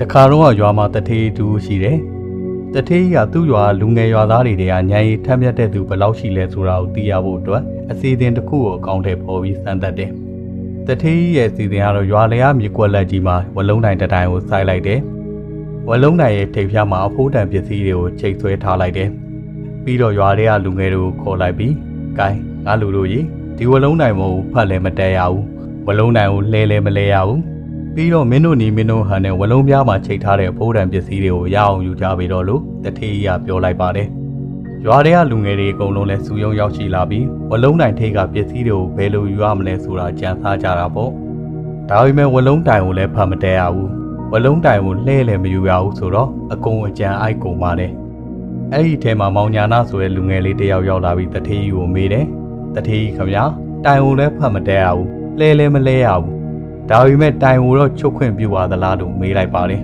တခါတော့ရွာမှာတထေးတူရှိတယ်တထေးကသူ့ရွာလူငယ်ရွာသားတွေကညံရီထမ်းမြတ်တဲ့သူဘယ်လောက်ရှိလဲဆိုတာကိုသိရဖို့အတွက်အစီအစဉ်တစ်ခုကိုအကောင့်ထဲပေါ်ပြီးစမ်းသပ်တယ်တထေးရဲ့အစီအစဉ်ကတော့ရွာလျာမြေကွက်လက်ကြီးမှာဝလုံးတိုင်တိုင်ကိုစိုက်လိုက်တယ်ဝလုံးတိုင်ရဲ့ထိပ်ဖျားမှာအဖိုးတန်ပစ္စည်းတွေကိုချိတ်ဆွဲထားလိုက်တယ်ပြီးတော့ရွာတွေကလူငယ်တွေကိုခေါ်လိုက်ပြီးဂိုင်းငါလူတို့ကြီးဒီဝလုံးတိုင်မို့ဖတ်လည်းမတဲရဘူးဝလုံးတိုင်ကိုလဲလည်းမလဲရဘူးပြီးတော့မင်းတို့ညီမင်းတို့ဟန်နဲ့ဝလုံးပြားမှာချိတ်ထားတဲ့အဖိုးတန်ပစ္စည်းတွေကိုရအောင်ယူကြပြီတော့လို့တထေးကြီးကပြောလိုက်ပါတယ်ရွာတွေကလူငယ်တွေအကုန်လုံးလဲစုယုံရောက်ရှိလာပြီးဝလုံးတိုင်ထိတ်ကပစ္စည်းတွေကိုဘယ်လိုယူရမလဲဆိုတာကြံစားကြတာပေါ့ဒါပေမဲ့ဝလုံးတိုင်ကိုလည်းဖတ်မတဲရဘူးဝလုံးတိုင်ကိုလှဲလည်းမယူရဘူးဆိုတော့အကုန်အကြံအိုက်ကုန်ပါတယ်အဲ့ဒီထဲမှာမောင်ညာနာဆိုတဲ့လူငယ်လေးတယောက်ရောက်လာပြီးတထေးကြီးကိုမေးတယ်တထေးကြီးခင်ဗျာတိုင်ကိုလည်းဖတ်မတဲရဘူးလှဲလည်းမလဲရဘူးဒါပေမဲ့တိုင်ကိုတော့ချုပ်ခွင့်ပြုပါသလားလို့မေးလိုက်ပါတယ်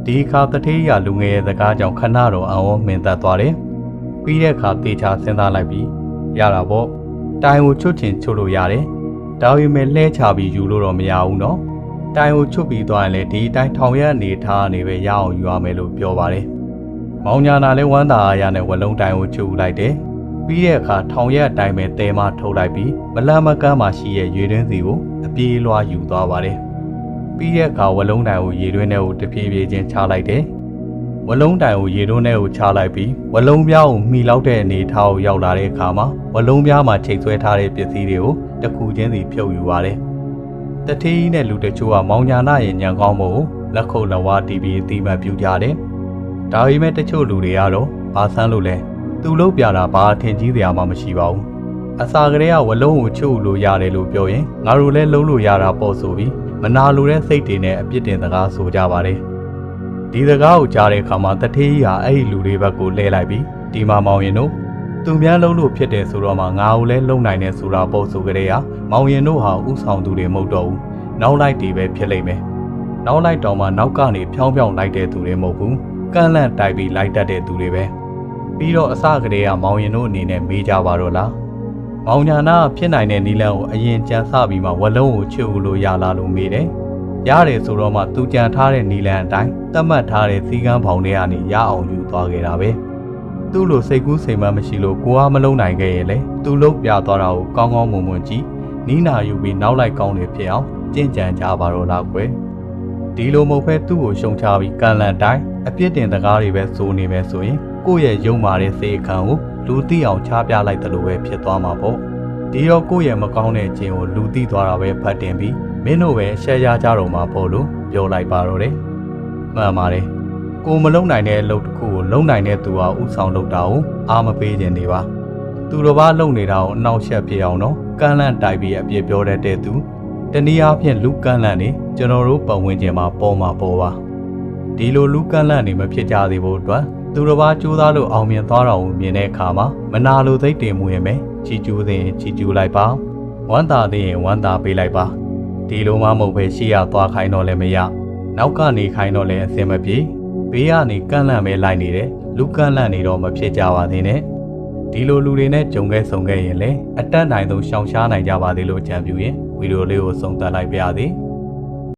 ဒီအခါတထေးကြီးကလူငယ်ရဲ့စကားကြောင့်ခဏတော့အံ့ဩမင်သက်သွားတယ်ပြီးတဲ့အခါတေချာစဉ်းစားလိုက်ပြီးရတာပေါ့တိုင်ကိုချွတ်ချင်ချွတ်လို့ရတယ်ဒါပေမဲ့လှဲချပြီးယူလို့တော့မရဘူးနော်တိုင်ကိုချွတ်ပြီးသွားရင်လည်းဒီတိုင်ထောင်ရအနေထားနေပဲရအောင်ယူရမယ်လို့ပြောပါတယ်မောင်ညာနာလည်းဝမ်းသာအားရနဲ့ဝလုံးတိုင်ကိုချွတ်လိုက်တယ်ပြီးတဲ့အခါထောင်ရက်အတိုင်းပဲတဲမထုတ်လိုက်ပြီးမလန့်မကမ်းမှာရှိတဲ့ရေတွင်းစီကိုအပြေးလွှားယူသွားပါတယ်ပြီးတဲ့အခါဝလုံးတိုင်ကိုရေတွင်းထဲကိုတဖြည်းဖြည်းချင်းချလိုက်တယ်ဝလုံးတိုင်ကိုရေတွင်းထဲကိုချလိုက်ပြီးဝလုံးပြားကိုမှီလောက်တဲ့အနေထားကိုရောက်လာတဲ့အခါမှာဝလုံးပြားမှာချိတ်ဆွဲထားတဲ့ပစ္စည်းတွေကိုတစ်ခုချင်းစီဖြုတ်ယူပါတယ်တထေးကြီးနဲ့လူတချို့ကမောင်ညာနာရဲ့ညံကောင်းမှုကိုလက်ခုပ်လက်ဝါးတီးပြီးအတိမတ်ပြုကြတယ်ဒါပေမဲ့တချို့လူတွေကတော့ဘာဆန်းလို့လဲသူ့လုပ်ပြတာဘာထင်ကြီးစရာမှမရှိပါဘူးအစာကလေးကဝလုံးကိုချုပ်လို့ရတယ်လို့ပြောရင်ငါတို့လည်းလုံးလို့ရတာပေါ့ဆိုပြီးမနာလိုတဲ့စိတ်တွေနဲ့အပြစ်တင်စကားဆိုကြပါတယ်ဒီစကားကိုကြားတဲ့အခါမှာတထေးကြီးဟာအဲ့ဒီလူတွေဘက်ကိုလှည့်လိုက်ပြီးဒီမှာမောင်ရင်တို့သူများလုံးလို့ဖြစ်တယ်ဆိုတော့မှငါ့ကိုလည်းလုံနိုင်တယ်ဆိုတာပေါ့ဆိုကြတဲ့ဟာမောင်ရင်တို့ဟာဥဆောင်သူတွေမဟုတ်တော့ဘူးနောက်လိုက်တွေပဲဖြစ်လိမ့်မယ်နောက်လိုက်တော့မှနောက်ကနေဖြောင်းဖြောင်းလိုက်တဲ့သူတွေမဟုတ်ဘူးကန့်လန့်တိုက်ပြီးလိုက်တတ်တဲ့သူတွေပဲပြီးတော့အစကတည်းကမောင်ရင်တို့အနေနဲ့မေးကြပါတော့လားမောင်ညာနာဖြစ်နိုင်တဲ့နီလန်းကိုအရင်ကြံစပြီးမှဝလုံးကိုချွတ်လို့ရလားလို့မေးတယ်ရတယ်ဆိုတော့မှသူကြံထားတဲ့နီလန်းအတိုင်းသတ်မှတ်ထားတဲ့စီကန်းဖောင်တွေကနေရအောင်ယူသွားခဲ့တာပဲသူ့လိုစိတ်ကူးစိမ်မမရှိလို့ကိုအားမလုံးနိုင်ခဲ့ရင်လေသူ့လုံးပြသွားတာကိုကောင်းကောင်းမွန်မွန်ကြည့်နီးနာယူပြီးနောက်လိုက်ကောင်းနေဖြစ်အောင်ကြင်ကြံကြပါတော့လားကွယ်ဒီလိုမဟုတ်ပဲသူ့ကိုရှုံချပြီးကန်လန်တိုင်းအပြစ်တင်တကားတွေပဲစိုးနေမယ်ဆိုရင်ကိုယ့်ရဲ့ယုံမာတဲ့စေအခမ်းကိုလူသိအောင်ချပြလိုက်တယ်လို့ပဲဖြစ်သွားမှာပေါ့ဒီတော့ကိုယ့်ရဲ့မကောင်းတဲ့ခြင်းကိုလူသိသွားတာပဲဖတ်တင်ပြီးမင်းတို့ပဲရှက်ရကြတော့မှာပေါ့လို့ပြောလိုက်ပါတော့တယ်မှန်ပါတယ်ကိုမလုံနိုင်တဲ့အလုပ်တစ်ခုကိုလုံနိုင်တဲ့သူဟာဥဆောင်လုပ်တာကိုအားမပေးခြင်းနေပါသူတော်ဘာလုံနေတာကိုအနှောက်ယှက်ဖြစ်အောင်တော့ကန့်လန့်တိုက်ပြီးအပြစ်ပြောတတ်တဲ့သူတနည်းအားဖြင့်လူကန့်လန့်နေကျွန်တော်တို့ပတ်ဝန်းကျင်မှာပေါ်မှာပေါ်ပါဒီလိုလူကန့်လန့်နေမဖြစ်ကြသေးဖို့အတွက်သူတော်ဘာကြိုးစားလို့အောင်မြင်သွားတာကိုမြင်တဲ့အခါမှာမနာလိုသိတင်မှုရင်ပဲချီကျူးသိရင်ချီကျူးလိုက်ပါဝမ်းသာသိရင်ဝမ်းသာပေးလိုက်ပါဒီလိုမှမဟုတ်ပဲရှေ့ရသွားခိုင်းတော့လည်းမရနောက်ကနေခိုင်းတော့လည်းအဆင်မပြေဘေးကနေကန့်လန့်ပဲလိုက်နေတယ်လူကန့်လန့်နေတော့မဖြစ်ကြပါသေးနဲ့ဒီလိုလူတွေနဲ့ကြုံခဲ့ဆုံခဲ့ရင်လည်းအတက်နိုင်ဆုံးရှောင်ရှားနိုင်ကြပါသေးလို့ကြံပြူရင်ဗီဒီယိုလေးကိုဆုံးသက်လိုက်ပါရစေ